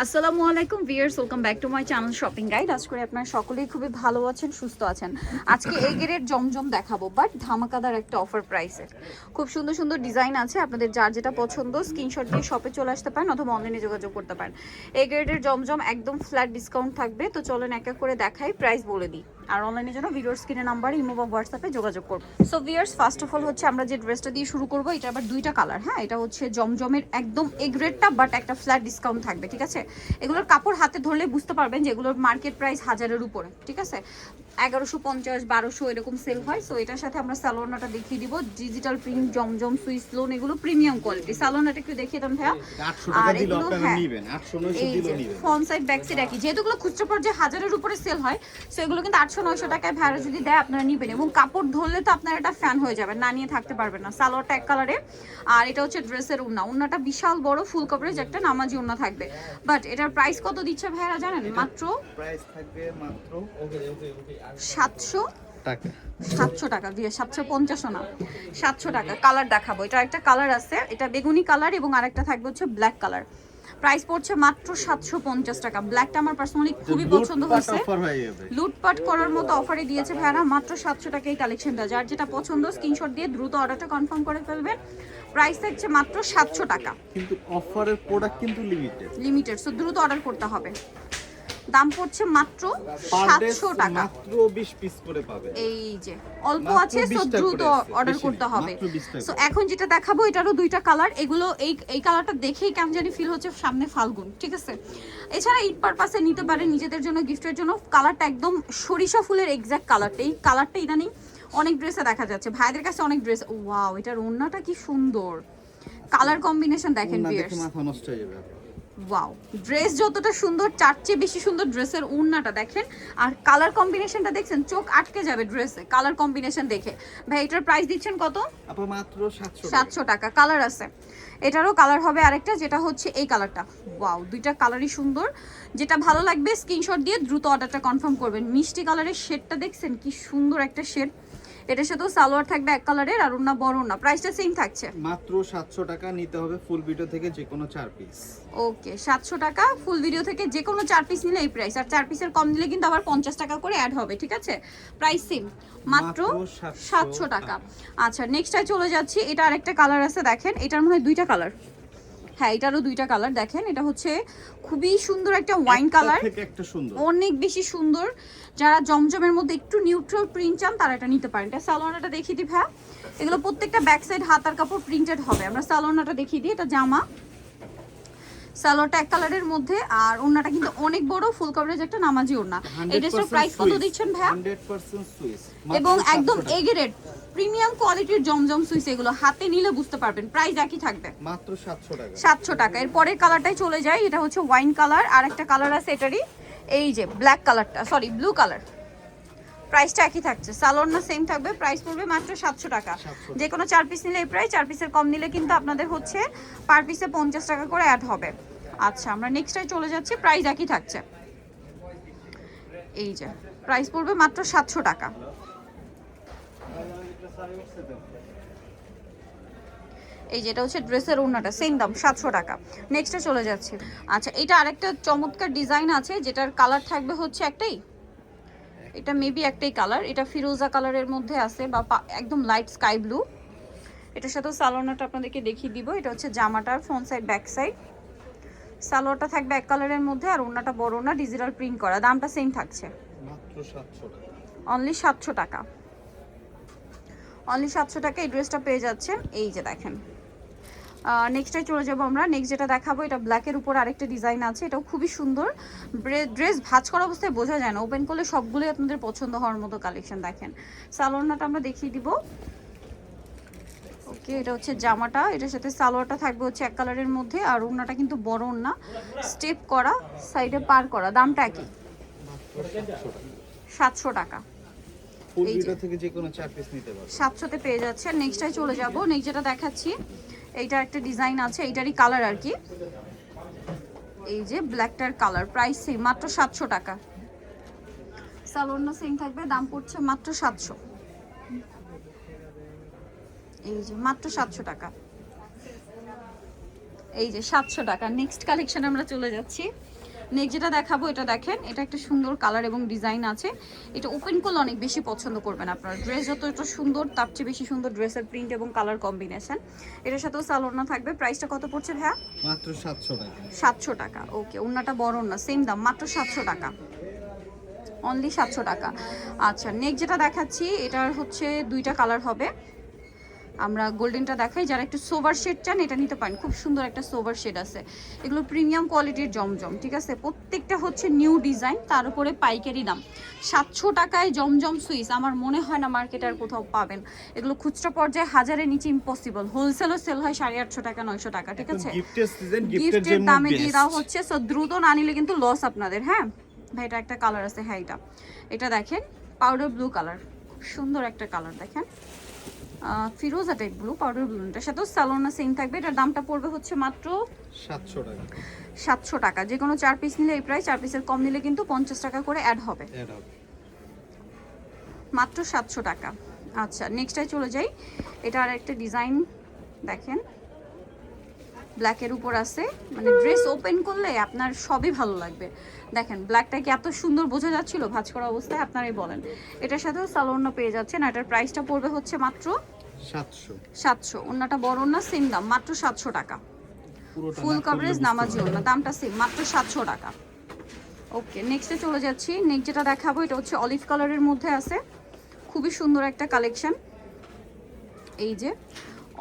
আসসালামু আলাইকুম viewers, welcome back to my channel shopping guide. আজ করে আপনারা সকলেই খুবই ভালো আছেন, সুস্থ আছেন। আজকে এই গ্রেড জমজম দেখাবো, বাট ধামাকাদার একটা অফার প্রাইসে। খুব সুন্দর সুন্দর ডিজাইন আছে, আপনাদের যার যেটা পছন্দ স্ক্রিনশট দিয়ে শপে চলে আসতে পারেন অথবা অনলাইনে যোগাযোগ করতে পারেন। এই গ্রেডের জমজম একদম ফ্ল্যাট ডিসকাউন্ট থাকবে, তো চলেন এক এক করে দেখাই, প্রাইস বলে দিই। আর অনলাইনের জন্য ভিডিওর স্ক্রিনের নাম্বার ইমো বা হোয়াটসঅ্যাপে যোগাযোগ করবো। So viewers, first of all হচ্ছে আমরা যে ড্রেসটা দিয়ে শুরু করবো, এটা আবার দুইটা কালার। হ্যাঁ, এটা হচ্ছে জমজমের একদম এ গ্রেডটা, বাট একটা ফ্ল্যাট ডিসকাউন্ট থাকবে, ঠিক আছে। এগুলোর কাপড় হাতে ধরলে বুঝতে পারবেন যে এগুলোর মার্কেট প্রাইস 1000-এর উপরে, ঠিক আছে। 1150, 1200 এরকম সেল হয়। সো এটার সাথে আমরা সালোয়ারটা দেখিয়ে দিব, ডিজিটাল প্রিন্ট জমজম সুইস লোন, এগুলো প্রিমিয়াম কোয়ালিটি। সালোয়ারটা একটু দেখিয়ে দেন ভাইয়া। আর এগুলো হ্যাঁ, এই যে ফ্রন্ট সাইড ব্যাক সাইড একই, যেহেতু এগুলো খুচরা পর্যায়ে 1000-এর উপরে সেল হয়, সো এগুলো কিন্তু 800-900 টাকায় ভাড়া যদি দেয় আপনারা নিবেন, এবং কাপড় ধরলে তো আপনারা এটা ফ্যান হয়ে যাবেন, না নিয়ে থাকতে পারবেন না। সালোয়ারটা এক কালারে, আর এটা হচ্ছে ড্রেসের ওড়নাটা বিশাল বড় ফুল কভারেজ একটা নামাজি ওড়না থাকবে। বাট এটার প্রাইস কত দিচ্ছে ভাইরা জানেন? মাত্র প্রাইস থাকবে মাত্র 700 টাকা। 700 টাকা দিয়ে 750 না, 700 টাকা। কালার দেখাবো, এটা একটা কালার আছে, এটা বেগুনি কালার, এবং আরেকটা থাকবে হচ্ছে ব্ল্যাক কালার। প্রাইস পড়ছে মাত্র 750 টাকা। ব্ল্যাকটা আমার পার্সোনালি খুবই পছন্দ হয়েছে, লুটপাট করার মতো অফারে দিয়েছে ভাইরা। মাত্র 700 টাকা এই কালেকশনটা, যার যেটা পছন্দ স্ক্রিনশট দিয়ে দ্রুত অর্ডারটা কনফার্ম করে ফেলবেন। প্রাইস থাকছে মাত্র 700 টাকা, কিন্তু অফারের প্রোডাক্ট কিন্তু লিমিটেড, সো দ্রুত অর্ডার করতে হবে। দাম পড়ছে মাত্র 700 টাকা, মাত্র 20 পিস করে পাবে। এই যে অল্প আছে, সো দ্রুত অর্ডার করতে হবে। সো এখন যেটা দেখাবো, এটারও দুইটা কালার। এগুলো এই কালারটা দেখেই কেমন জানি ফিল হচ্ছে সামনে ফাল্গুন, ঠিক আছে। এছাড়া ঈদ পারপাসে নিতে পারে, নিজেদের জন্য, গিফটের জন্য। কালারটা একদম সরিষা ফুলের এক্সাক্ট কালারটা, এই কালারটা ইদানিং অনেক ড্রেসে দেখা যাচ্ছে, ভাইদের কাছে অনেক ড্রেস। ওয়াও, এটার ওড়নাটা কি সুন্দর, কালার কম্বিনেশন দেখেন ভিউয়ার্স, মাথা নষ্ট হয়ে যাবে। ওয়াও, ড্রেস যতটা সুন্দর, চার চেয়ে বেশি সুন্দর ড্রেসের ওড়নাটা দেখেন। আর কালার কম্বিনেশনটা দেখছেন, চোখ আটকে যাবে ড্রেসে কালার কম্বিনেশন দেখে। ভাই এটার প্রাইস দিচ্ছেন কত? আপা মাত্র 700 টাকা। কালার আছে, এটারও কালার হবে আরেকটা, যেটা হচ্ছে এই কালারটা। ওয়াও, দুইটা কালারই সুন্দর। যেটা ভালো লাগবে স্ক্রিনশট দিয়ে দ্রুত অর্ডারটা কনফার্ম করবেন। মিষ্টি কালারের শেডটা দেখছেন কি সুন্দর একটা শেড। এটার সাথেও সালোয়ার থাকবে এক কালারের, আর ওড়না বড় না। প্রাইসটা সেম থাকছে মাত্র 700 টাকা। নিতে হবে ফুল ভিডিও থেকে যে কোনো 4 পিস। ওকে, 700 টাকা ফুল ভিডিও থেকে যে কোনো 4 পিস নিলে এই প্রাইস। আর 4 পিসের কম নিলে কিন্তু আবার 50 টাকা করে অ্যাড হবে, ঠিক আছে। প্রাইস সেম, মাত্র 700 টাকা। আচ্ছা, নেক্সটটায় চলে যাচ্ছি। এটা আরেকটা কালার আছে দেখেন, এটার মনে হয় দুইটা কালার। হ্যাঁ, এটারও দুইটা কালার দেখেন। এটা হচ্ছে খুবই সুন্দর একটা ওয়াইন কালার, অনেক বেশি সুন্দর। যারা জমজমের মধ্যে একটু নিউট্রাল প্রিন্ট চান তারা এটা নিতে পারেন। এটা সালোয়ারটা দেখিয়ে দিই ভাই। এগুলো প্রত্যেকটা ব্যাক সাইড হাতার কাপড় প্রিন্টেড হবে। আমরা সালোয়ারটা দেখিয়ে দিই, এটা জামা, সালোয়ারটা এক কালারের মধ্যে, আর ওড়নাটা কিন্তু অনেক বড় ফুল কভারেজ একটা নামাজি ওড়না। এই ড্রেসটার প্রাইস কত দিচ্ছেন ভাই? 100% সুইস, এবং একদম এ গ্রেড প্রিমিয়াম কোয়ালিটির জমজম সুইস। এগুলো হাতে নিলে বুঝতে পারবেন, প্রাইস একই থাকবে মাত্র 700 টাকা। 700 টাকা। এর পরের কালারটাই চলে যায়, এটা হচ্ছে ওয়াইন কালার। আর একটা কালার আছে এটারই, এই যে ব্ল্যাক কালারটা, সরি ব্লু কালার। প্রাইসটা একই থাকছে, সালোয়ার না সেম থাকবে। প্রাইস পড়বে মাত্র 700 টাকা। যে কোনো 4 পিস নিলে এই প্রাইস, 4 পিসের কম নিলে কিন্তু আপনাদের হচ্ছে পার পিসে 50 টাকা করে অ্যাড হবে। আচ্ছা, আমরা নেক্সটটাই চলে যাচ্ছি। প্রাইস একই থাকছে, এই যে প্রাইস পড়বে মাত্র 700 টাকা। এই যেটা হচ্ছে ড্রেসের ওড়নাটা, সেম দাম 700 টাকা। নেক্সটে চলে যাচ্ছে। আচ্ছা, এটা আরেকটা চমৎকার ডিজাইন আছে, যেটার কালার থাকবে হচ্ছে একটাই, এটা মেবি একটাই কালার। এটা ফিরোজা কালারের মধ্যে আছে, বা একদম লাইট স্কাই ব্লু। এটার সাথে সালোয়ারটা আপনাদেরকে দেখিয়ে দিব। এটা হচ্ছে জামাটার ফ্রন্ট সাইড ব্যাক সাইড। সালোয়ারটা থাকবে এক কালারের মধ্যে, আর ওড়নাটা বড় না, ডিজিটাল প্রিন্ট করা। দামটা সেম থাকছে মাত্র 700 টাকা, অনলি 700 টাকা। অনলি 700 টাকা এই ড্রেসটা পেয়ে যাচ্ছেন। এই যে দেখেন, নেক্সটে চলে যাবো আমরা। নেক্সট যেটা দেখাবো, এটা ব্ল্যাকের উপর আরেকটা ডিজাইন আছে, এটাও খুবই সুন্দর। ড্রেস ভাঁজ করা অবস্থায় বোঝা যায় না, ওপেন করলে সবগুলোই আপনাদের পছন্দ হওয়ার মতো কালেকশন। দেখেন সালোয়ারটা আমরা দেখিয়ে দিব। ওকে, এটা হচ্ছে জামাটা, এটার সাথে সালোয়ারটা থাকবে হচ্ছে এক কালারের মধ্যে, আর ওড়নাটা কিন্তু বড় ওড়না, স্টেপ করা, সাইডে পার করা। দামটা একই, 700 টাকা। ফুল ভিডিও থেকে যে কোনো 4 পিস নিতে পারবেন, 700 তে পেয়ে যাচ্ছে। নেক্সটটাই চলে যাব। নেক্সট যেটা দেখাচ্ছি, এইটা একটা ডিজাইন আছে, এইটারই কালার আর কি, এই যে ব্ল্যাকটার কালার। প্রাইস সেম, মাত্র 700 টাকা। সালোয়ারটা সেম থাকবে, দাম পড়ছে মাত্র 700। এই যে মাত্র 700 টাকা। এই যে 700 টাকা। নেক্সট কালেকশন আমরা চলে যাচ্ছি। নেক্সট যেটা দেখাবো এটা দেখেন, এটা একটা সুন্দর কালার এবং ডিজাইন আছে। এটা ওপেন করলে অনেক বেশি পছন্দ করবেন আপনারা। ড্রেস যত এটা সুন্দর তার চেয়ে বেশি সুন্দর ড্রেসের প্রিন্ট এবং কালার কম্বিনেশন। এটার সাথেও সালোয়ার থাকবে। প্রাইসটা কত পড়ছে ভাইয়া? মাত্র 700 টাকা। 700 টাকা। ওকে, ওন্নাটা বড় না, সেম দাম, মাত্র 700 টাকা, অনলি 700 টাকা। আচ্ছা, নেক্সট যেটা দেখাচ্ছি এটার হচ্ছে দুইটা কালার হবে। আমরা গোল্ডেনটা দেখাই, যারা একটু সোভার শেড চান এটা নিতে পারেন। খুব সুন্দর একটা সোভার শেড আছে। এগুলো প্রিমিয়াম কোয়ালিটির জমজম, ঠিক আছে? প্রত্যেকটা হচ্ছে নিউ ডিজাইন, তার উপরে পাইকারি দাম 700 টাকায় জমজম সুইস। আমার মনে হয় না মার্কেটে আর কোথাও পাবেন। এগুলো খুচরা পর্যায়ে হাজারের নিচে ইম্পসিবল। হোলসেলও সেল হয় 850 টাকা 900 টাকা, ঠিক আছে? গিফটের সিজন, গিফটের দামে দিয়ে দেওয়া হচ্ছে। সো দ্রুত না নিলে কিন্তু লস আপনাদের। হ্যাঁ ভাই, এটা একটা কালার আছে। হ্যাঁ, এটা দেখেন, পাউডার ব্লু কালার, খুব সুন্দর একটা কালার। দেখেন ফিরোজা টাইপ ব্লু, পাউডার ব্লু। এটার সাথেও সালোনা সেম থাকবে। এটার দামটা পড়বে হচ্ছে মাত্র 700 টাকা। 700 টাকা। যে কোনো 4 পিস নিলে এই প্রাইস, 4 পিসের কম নিলে কিন্তু 50 টাকা করে অ্যাড হবে। মাত্র 700 টাকা। আচ্ছা, নেক্সটটাই চলে যাই। এটা আর একটা ডিজাইন দেখেন, ব্ল্যাকের উপর আছে। মানে ড্রেস ওপেন করলে আপনার সবই ভালো লাগবে। দেখেন ব্ল্যাকটা কি এত সুন্দর বোঝা যাচ্ছিল ভাঁজ করা অবস্থায়, আপনারাই বলেন। এটার সাথেও সালোয়ার পেয়ে যাচ্ছেন। এটার প্রাইসটা পড়বে হচ্ছে মাত্র 700। ওন্নাটা বড় ওন্না, সেম দাম, মাত্র 700 টাকা। ফুল কভারেজ নামাজি ওন্না, দামটা সেম, মাত্র 700 টাকা। ওকে, নেক্সটে চলে যাচ্ছি। নেক্সট যেটা দেখাবো এটা হচ্ছে অলিভ কালারের মধ্যে আছে। খুবই সুন্দর একটা কালেকশন। এই যে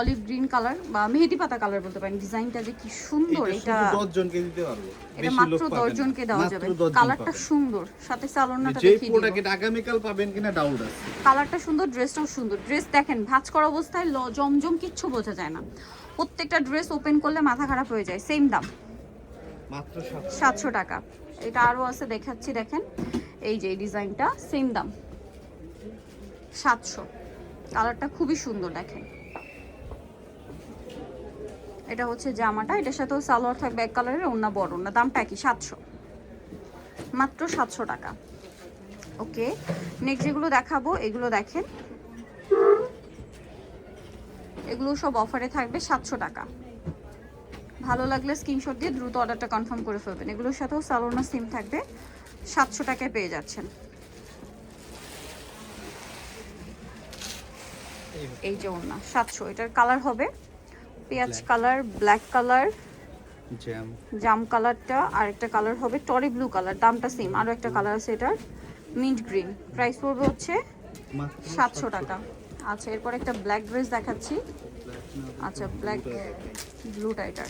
অলিভ গ্রিন কালার বা মেহেদি পাতা কালার বলতে পারেন। ডিজাইনটা যে কি সুন্দর, এটা 10 জনকে দিতে পারবো। এটা মাত্র 10 জনকে দেওয়া যাবে। কালারটা সুন্দর, সাথে সালোয়ারটা যে দেখিয়ে দিই। প্রোডাক্ট আগামীকাল পাবেন কিনা ডাউট আছে। কালারটা সুন্দর, ড্রেসটাও সুন্দর। ড্রেস দেখেন ভাঁজ করা অবস্থায় জমজম কিচ্ছু বোঝা যায় না। প্রত্যেকটা ড্রেস ওপেন করলে মাথা খারাপ হয়ে যায়। সেম দাম, মাত্র 700 টাকা। এটা আরো আছে, দেখাচ্ছি দেখেন। এই যে এই ডিজাইনটা সেম দাম 700। কালারটা খুবই সুন্দর দেখেন। এটা হচ্ছে জামাটা, এটার সাথেও সালোয়ার থাকবে এক কালারের, ওন্না বড় ওন্না, দামটা কি 700, মাত্র 700 টাকা। ওকে, নেক্সট যেগুলো দেখাবো এগুলো দেখেন, এগুলো সব অফারে থাকবে 700 টাকা। ভালো লাগলে স্ক্রিনশট দিয়ে দ্রুত অর্ডারটা কনফার্ম করে ফেলবেন। এগুলোর সাথেও সালোনা সিম থাকবে, 700 টাকায় পেয়ে যাচ্ছেন। এই যে ওন্না 700। এটার কালার হবে পেঁয়াজ কালার, ব্ল্যাক কালার, জাম কালারটা, আর একটা কালার হবে টরি ব্লু কালার, দামটা সেম। আরও একটা কালার আছে এটার মিন্ট গ্রিন, প্রাইস পড়বে হচ্ছে 700 টাকা। আচ্ছা, এরপর একটা ব্ল্যাক ড্রেস দেখাচ্ছি। আচ্ছা, ব্ল্যাক ব্লুটা এটা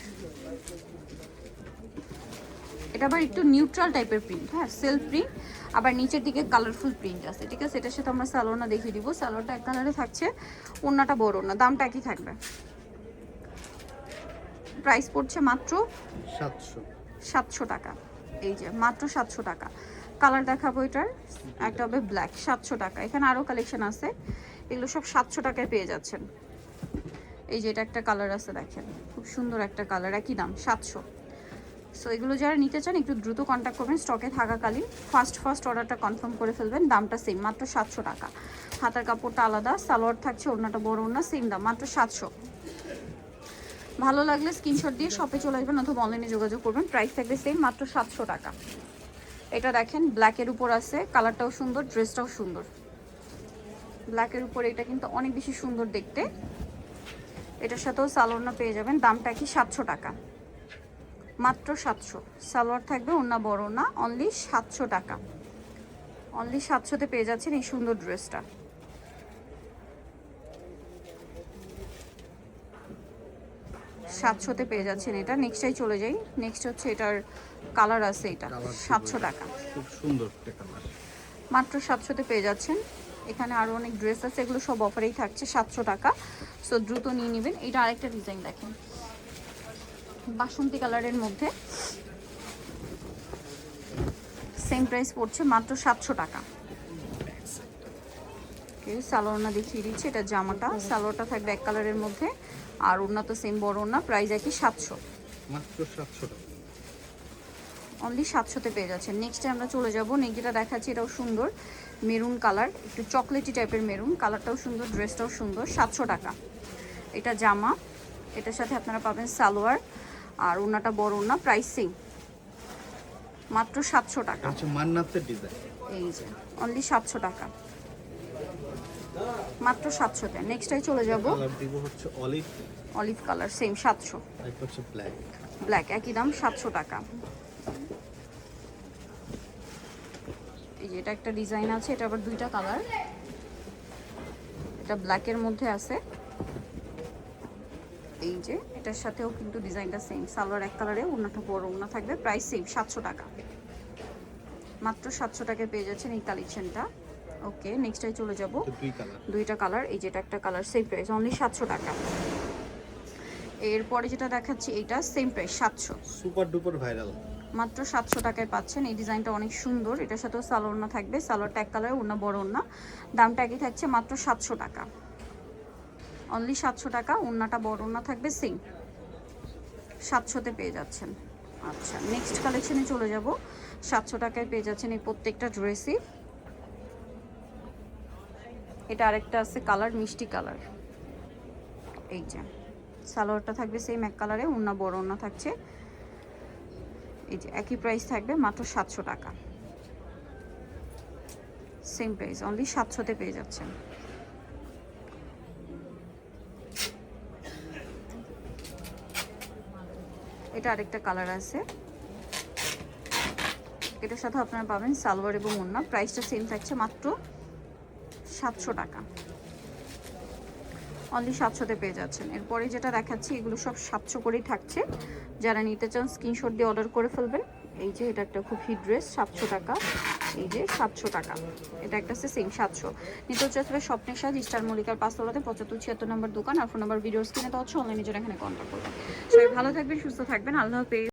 আবার একটু নিউট্রাল টাইপের প্রিন্ট। হ্যাঁ, সেলফ প্রিন্ট, আবার নিচের দিকে কালারফুল প্রিন্ট আছে, ঠিক আছে? এটার সাথে আমরা সালোয়ারটা দেখিয়ে দিব। সালোয়ারটা এক কালারে থাকছে, ওন্নাটা বড় না, দামটা একই থাকবে। প্রাইস পড়ছে মাত্র 700 টাকা। এই যে মাত্র 700 টাকা। কালার দেখাবো এটার, একটা হবে ব্ল্যাক, 700 টাকা। এখানে আরও কালেকশন আছে, এগুলো সব 700 টাকায় পেয়ে যাচ্ছেন। এই যে এটা একটা কালার আছে দেখেন, খুব সুন্দর একটা কালার, একই দাম 700। সো এগুলো যারা নিতে চান একটু দ্রুত কন্ট্যাক্ট করবেন স্টকে থাকাকালীন। ফার্স্ট অর্ডারটা কনফার্ম করে ফেলবেন। দামটা সেম, মাত্র 700 টাকা। হাতার কাপড়টা আলাদা, সালোয়ার থাকছে, ওড়নাটা বড় ওড়না, সেম দাম, মাত্র 700। ভালো লাগলে স্ক্রিনশট দিয়ে শপে চলে আসবেন অথবা অনলাইনে যোগাযোগ করবেন। প্রাইস থাকবে সেম, মাত্র 700 টাকা। এটা দেখেন ব্ল্যাকের উপর আছে, কালারটাও সুন্দর, ড্রেসটাও সুন্দর। ব্ল্যাকের উপর এটা কিন্তু অনেক বেশি সুন্দর দেখতে। এটার সাথেও সালোয়ারটা পেয়ে যাবেন, দামটা কি 700 টাকা, মাত্র 700। সালোয়ার থাকবে, ওন্না বড় না, অনলি 700 টাকা। অনলি 700-তে পেয়ে যাচ্ছেন এই সুন্দর ড্রেসটা। সাতশোতে পেয়ে যাচ্ছেন এটা। নেক্সটটাই চলে যাই। নেক্সট হচ্ছে এটার কালার আছে, এটা 700 টাকা, খুব সুন্দর একটা কালার, মাত্র 700-তে পেয়ে যাচ্ছেন। এখানে আরও অনেক ড্রেস আছে, এগুলো সব অফারেই থাকছে 700 টাকা। সো দ্রুত নিয়ে নেবেন। এটা আরেকটা ডিজাইন দেখেন, বাসন্তী কালারের মধ্যে, সেম প্রাইস পড়ছে মাত্র 700 টাকা। সালোয়ারটা দেখিয়ে দিচ্ছি, এটা জামাটা, সালোয়ারটা থাকবে এক কালারের মধ্যে, আর ওড়না তো সেম বড় ওড়না, প্রাইস একই 700, মাত্র 700 টাকা। অনলি 700-তে পেয়ে যাচ্ছেন। নেক্সটে আমরা চলে যাব। নেক্সট যেটা দেখাচ্ছি এটাও সুন্দর, মেরুন কালার, একটু চকলেটি টাইপের মেরুন, কালারটাও সুন্দর, ড্রেসটাও সুন্দর, 700 টাকা। এটা জামা, এটার সাথে আপনারা পাবেন সালোয়ার, আর ওনাটা বড় ওনা, প্রাইসিং মাত্র 700 টাকা। হচ্ছে মান্নাতের ডিজাইন, এই যে অনলি 700 টাকা, মাত্র 700 তে। নেক্সটটাই চলে যাব, কালার দিব হচ্ছে অলিভ, অলিভ কালার, সেম 700। একটা হচ্ছে ব্ল্যাক, ব্ল্যাক একই দাম 700 টাকা। এই যে এটা একটা ডিজাইন আছে, এটা আবার দুইটা কালার, এটা ব্ল্যাকের মধ্যে আছে। এই যে এটার সাথেও কিন্তু ডিজাইনটা সেম, সালোয়ার এক কালারে, ওড়নাটা বড় ওড়না থাকবে, প্রাইস সেম 700 টাকা, মাত্র 700 টাকায় পেয়ে যাচ্ছেন এই কালেকশনটা। ওকে, নেক্সটটাই চলে যাব, দুই কালার, দুইটা কালার, এই যেটা একটা কালার, সেম প্রাইস অনলি 700 টাকা। এরপরে যেটা দেখাচ্ছি এটা same price 700, super duper viral, মাত্র 700 টাকায় পাচ্ছেন। এই ডিজাইনটা অনেক সুন্দর, এটার সাথেও সালোয়ার ওড়না থাকবে, সালোয়ারটা এক কালার, ওড়না বড় ওড়না, দামটা একই থাকছে মাত্র 700 টাকা, অনলি 700 টাকা। ওড়নাটা বড় ওড়না থাকবে, সেম 700-তে পেয়ে যাচ্ছেন। আচ্ছা, নেক্সট কালেকশনে চলে যাব, 700 টাকায় পেয়ে যাচ্ছেন এই প্রত্যেকটা ড্রেসই। এটা আরেকটা আছে কালার, মিষ্টি কালার, এই যে সালোয়ারটা থাকবে সেম এক কালারে, ওড়না বড় ওড়না থাকছে, এই যে একই প্রাইস থাকবে মাত্র 700 টাকা, সেম প্রাইস অনলি 700-তে পেয়ে যাচ্ছেন। এটা আরেকটা কালার আছে, এটার সাথে আপনারা পাবেন সালোয়ার এবং ওড়না, প্রাইসটা সেম থাকছে মাত্র 700 টাকা, অনলি 700-তে পেয়ে যাচ্ছেন। এরপরে যেটা দেখাচ্ছি এগুলো সব 700 করেই থাকছে, যারা নিতে চান স্ক্রিনশট দিয়ে অর্ডার করে ফেলবেন। এই যে এটা একটা খুব হিট ড্রেস, 700 টাকা, এই যে 700 টাকা, এটা একটা আছে সেম 700। নিতে হচ্ছে স্বপ্নের সাজ, স্টার মল্লিকার 5 তলাতে 75-76 নম্বর দোকান, আর ফোন নাম্বার ভিডিওস কিনে দেওয়া হচ্ছে, অনলাইনে যারা এখানে কন্ট্যাক্ট করবেন। সবাই ভালো থাকবেন, সুস্থ থাকবেন, আল্লাহ হাফেজ।